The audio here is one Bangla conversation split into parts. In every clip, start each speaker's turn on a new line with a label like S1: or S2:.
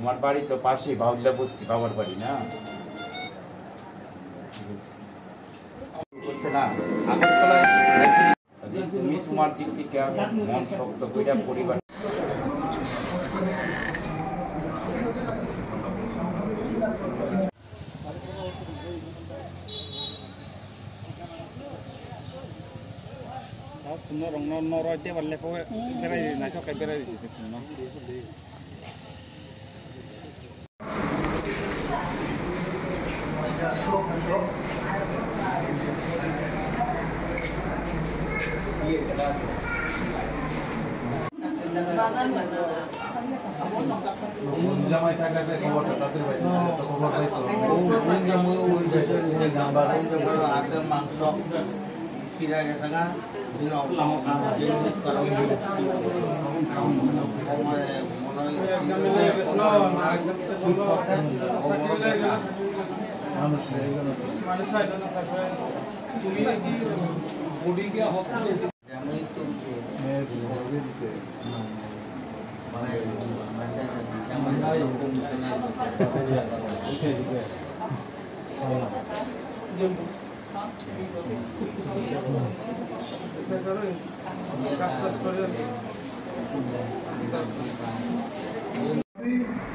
S1: তোমার বাড়ি তো পাশেই বাউল্লা বস্তি বাবার বাড়ি না করছে না আগরতলায় তুমি তোমার দিক থেকে মন শক্ত কইরা পরিবার
S2: nó rong nó rồi tiếp vào lại cái này này cho cái này thì nó
S3: জামাই থাকাতে খবরটা তাদের বাইরে তো খবর পাইতো ও জামাই ওই দেশে নিয়ে নাম্বার হাতের মাংস সিরা গেছে না দিন জিনিস করা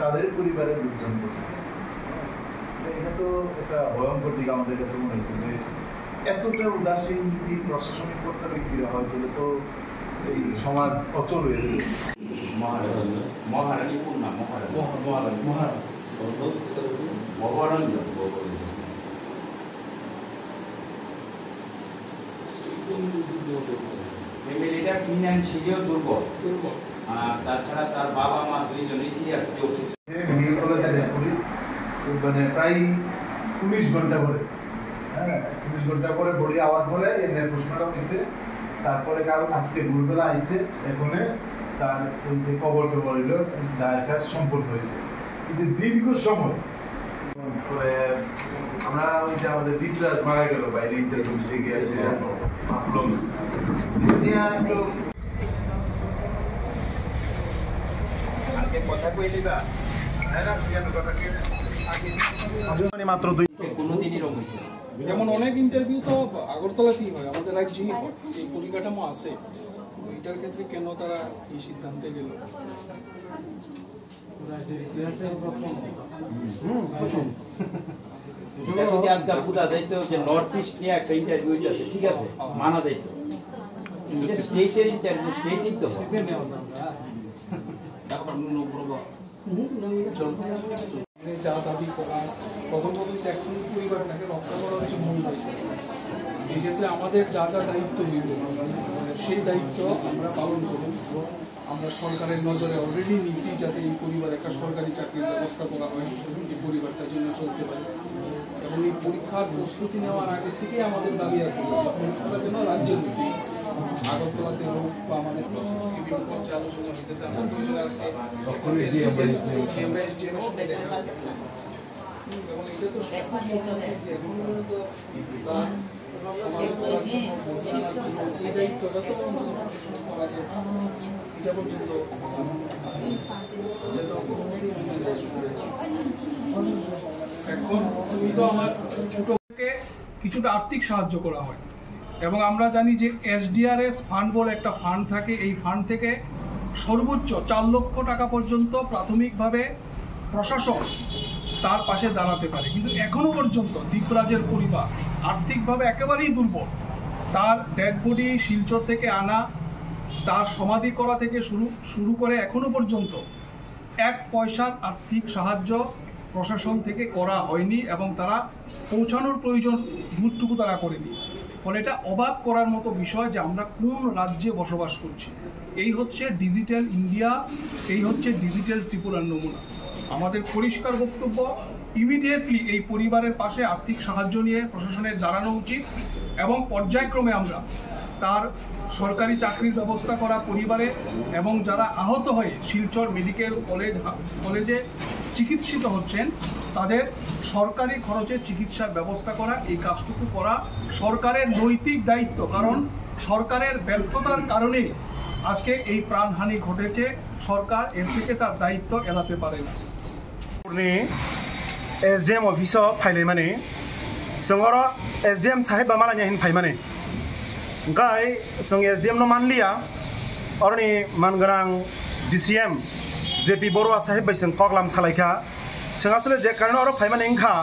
S3: তাদের পরিবারের লোকজন করছে এটা তো একটা ভয়ঙ্কর দিক আমাদের কাছে মনে হয়েছে যে এতটা উদাসীন যদি প্রশাসনিক কর্তা ব্যক্তিরা হয় তাহলে তো এই সমাজ অচল হয়ে যাবে।
S1: মহারানী পূর্ণা মহারানী ফ্যামিলিটা ফিনান্সিয়ালিও দুর্বল তাছাড়া তার বাবা মা দুইজনই সিরিয়াসলি অসুস্থ
S3: মানে প্রায় 19 ঘন্টা পরে 19 ঘন্টা পরে বডি আওয়ার পরে এনে পোস্টমর্টম দিছে তারপরে কাল আজকে ভোরবেলা আইছে এখানে তার ওই যে কবর হইল দায়ের কাজ সম্পূর্ণ হয়েছে এই যে দীর্ঘ সময় আমরা ওই যে আমাদের দীপরাজ মারা গেল বাইরে ইন্টারভিউ দিতে গিয়ে আসে মাফলং
S1: কথা কইলি না
S3: মাত্র 2
S1: কোনোদিনই রং হয়েছে
S4: যেমন অনেক ইন্টারভিউ তো আগরতলাতেই হয়, আমাদের রাজ্যেই হয়, এই পরিকাঠামো আছে। এটার ক্ষেত্রে কেন তারা এই সিদ্ধান্তে গেল?
S1: যদি আজকাল বুঝা যাইতো যে নর্থ ইস্ট নিয়ে একটা ইন্টারভিউ আছে, ঠিক আছে, মানা যাইতো। স্টেটের ইন্টারভিউ স্টেটই তো
S4: যা দাবি করা প্রথম এখন পরিবারটাকে রক্ষা করা হচ্ছে মূল দায়িত্ব। এই ক্ষেত্রে আমাদের যা যা দায়িত্ব হইল সেই দায়িত্ব আমরা পালন করুন। আমরা সরকারের নজরে অলরেডি নিছি যাতে এই পরিবার একটা সরকারি চাকরির ব্যবস্থা করা হয়, এই পরিবারটার জন্য চলতে পারে। এবং এই পরীক্ষার প্রস্তুতি নেওয়ার আগের থেকেই আমাদের দাবি আছে পরীক্ষাটা যেন রাজ্যের মধ্যে আগরতলাতে হোক বা আমাদের বিভিন্ন পর্যায়ে আলোচনা হইতেছে। আমরা দুইজনে আজকে আমরা এসডিএমের সঙ্গে দেখা করছি এবং এটা তো এখন পর্যন্ত এই দায়িত্বটা তো করা যায় এটা পর্যন্ত এখন তো আমার ছোটকে কিছুটা আর্থিক সাহায্য করা হয় এবং আমরা জানি যে এসডিআরএস ফান্ড বলে একটা ফান্ড থাকে। এই ফান্ড থেকে সর্বোচ্চ 4 লক্ষ টাকা পর্যন্ত প্রাথমিকভাবে প্রশাসন তার পাশে দাঁড়াতে পারে, কিন্তু এখনো পর্যন্ত দীপরাজের পরিবার আর্থিকভাবে একেবারেই দুর্বল। তার ডেড বডি শিলচর থেকে আনা, তার সমাধি করা থেকে শুরু করে এখনো পর্যন্ত 1 পয়সার আর্থিক সাহায্য প্রশাসন থেকে করা হয়নি এবং তারা পৌঁছানোর প্রয়োজন দূরটুকু তারা করেনি। ফলে এটা অবাক করার মতো বিষয় যে আমরা কোন রাজ্যে বসবাস করছি। এই হচ্ছে ডিজিটাল ইন্ডিয়া, এই হচ্ছে ডিজিটাল ত্রিপুরার নমুনা। আমাদের পরিষ্কার বক্তব্য, ইমিডিয়েটলি এই পরিবারের পাশে আর্থিক সাহায্য নিয়ে প্রশাসনের দাঁড়ানো উচিত এবং পর্যায়ক্রমে আমরা তার সরকারি চাকরির ব্যবস্থা করা পরিবারে এবং যারা আহত হয়ে শিলচর মেডিকেল কলেজে চিকিৎসিত হচ্ছেন তাদের সরকারি খরচে চিকিৎসার ব্যবস্থা করা, এই কাজটুকু করা সরকারের নৈতিক দায়িত্ব। কারণ সরকারের ব্যর্থতার কারণে আজকে এই প্রাণহানি ঘটেছে, সরকার এর থেকে তার দায়িত্ব এড়াতে পারে না।
S5: SDM office फाइले माने संगरो SDM साहेब मालाnya hin फाइ माने गाय संग SDM no manliya orni mangrang DCM JP Borwa साहेब बैसं कगलाम सालायखा संगासले जे कारण और फाइ माने इंखा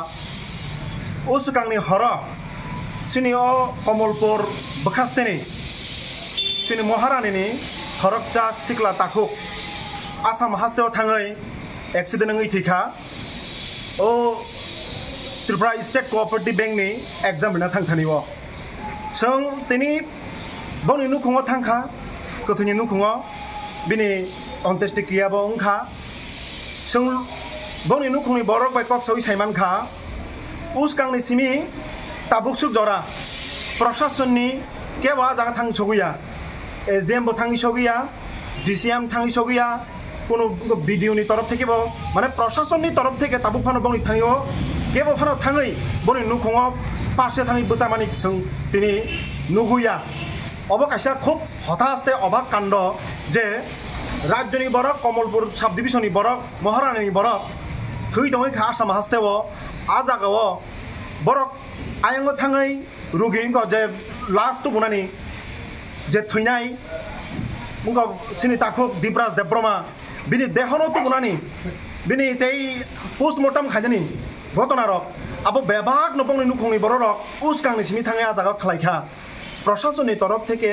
S5: उसकांनि हरा सिनि ओ कमलपुर बखास्तेनि सिनि महारानिनि हरकचा सिक्ला ताखुक आसाम हास्तेव थाङै एक्सिडेन्ट नङै थैखा ओ त्रिपुरा स्टेट कोअपरेटिभ बेंकनि एग्जाम होना थांखानिव जों तिनि बनि नुखुङाव थांखा गथ'नि नुखुङाव बिनि अन्त्येष्टिक्रियाबो ओंखा जों बनि नुखुंनि बरक बाय कक्सआव साइमानखा उसकांनि सिमि ताबुकसुक जरा प्रशासननि केवा जागा थां सगैया SDM बो थाङि सगैया DCM थाङि सगैया কোনো ভিডিওনি তরফ থেকে মানে প্রশাসননি তরফ থেকে তাবুক ফানো বনি থাঙিও কেবো ফানো থাঙै বনি নুখङ পাশে থাঙি বসামানি जों তিনি নুগুয়া অবকাশা খুব হতাশতে অবাক কাণ্ড যে রাজ্যনি বরক কমলপুর সাব ডিভিশননি বরক মহারানি বরক থৈ দङै খা आसाम हास्तेव आ जागाव बरक आयंग थाङै रुगिन जे लास्ट बुनानि जे थैनाय मुंगा सिनि ताखुक दिब्राज देब्रमा बिनि देहनो तो बुनानि बिनि तेई पोस्टमर्टम खाजनि घटनारक अब बेबाग नपंनि नुखंनि बररक उसकांनि सिमि थाङै आ जागा खलायखा प्रशासननि तरफ থেকে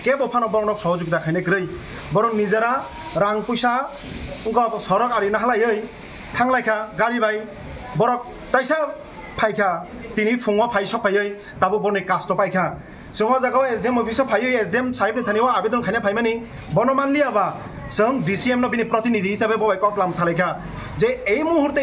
S5: केबो फानो बरनक सहयोगिता खायने ग्रै बरन निजेरा रां पैसा उंगा सरक आरि नाहलायै थांलायखा गारि बाय बरक ताइसा फायखा तिनि फुङाव फाय सफायै ताबो बरनि कास्ट पायखा जों जागाव SDM अफिस फायै SDM साहेबनि थानियाव आवेदन खायने फायमानि बनमानलियाबा जों DCM न बिनि प्रतिनिधि हिसाबै बबाय कक्लाम सालायखा जे এই মুহূর্তে